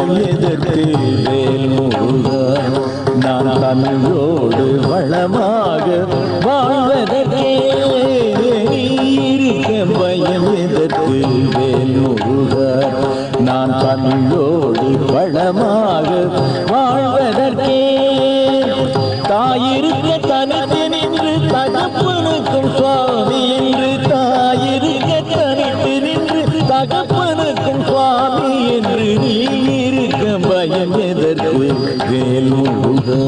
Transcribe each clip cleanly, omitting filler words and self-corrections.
பயம் எதற்கு வேல் முருகா நான் தமிழோடு வளமாக வாழ்வதற்கே இருக்க பயம் எதற்கு வேல் முருகா நான் தமிழோடு வளமாக வாழ்வதற்கே தாயிருக்க தனித்து நின்று தகப்பனுக்கும் சுவாமி என்று தாயிருக்க தனித்து நின்று தகப்பனுக்கும் சுவாமி என்று நீ இருக்க பயம் எதற்கு வேல் முருகா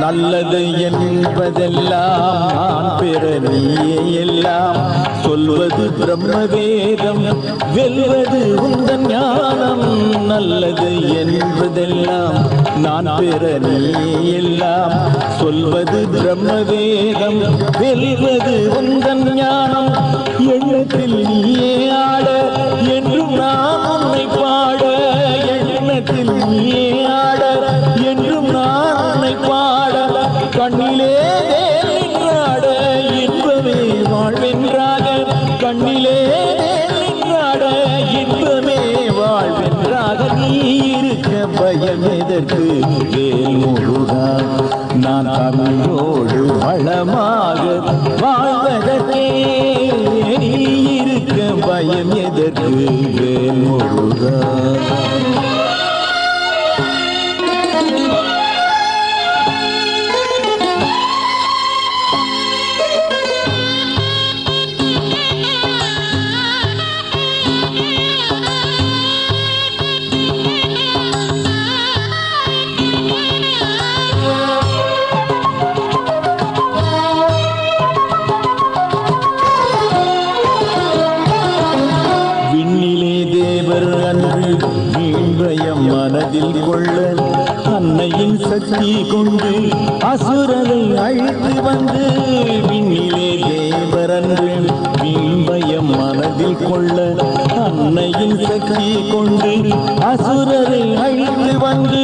நல்லது என்பதெல்லாம் நான் பெற நீயே எல்லாம் சொல்வது பிரம்மவேதம் வெல்வது உந்தன் ஞானம் நல்லது என்பதெல்லாம் நான் பெற நீயே எல்லாம் சொல்வது பிரம்மவேதம் வெல்வது உந்தன் ஞானம் எண்ணத்தில் நீயே ஆட என்றும் நான் உன்னை பாட எண்ணத்தில் நீயே ஆட என்றும் நான் உன்னை பாட கண்ணிலே நின்றாட இன்பமே வாழ்வென்றாக கண்ணிலே நின்றாட இன்பமே வாழ்வென்றாக நீ இருக்க பயம் எதற்கு வேல் முருகா நான் தமிழோடு வளமாக வாழ்வதற்கே நீ இருக்க பயம் எதற்கு வேல் முருகா மனதில் கொள்ள அன்னையின் சக்தி கொண்டு அசுரனை அழைத்து வந்து விண்ணிலே தேவரன்று வீம்பயம் மனதில் கொள்ள அன்னையின் சக்தி கொண்டு அசுரனை அழைத்து வந்து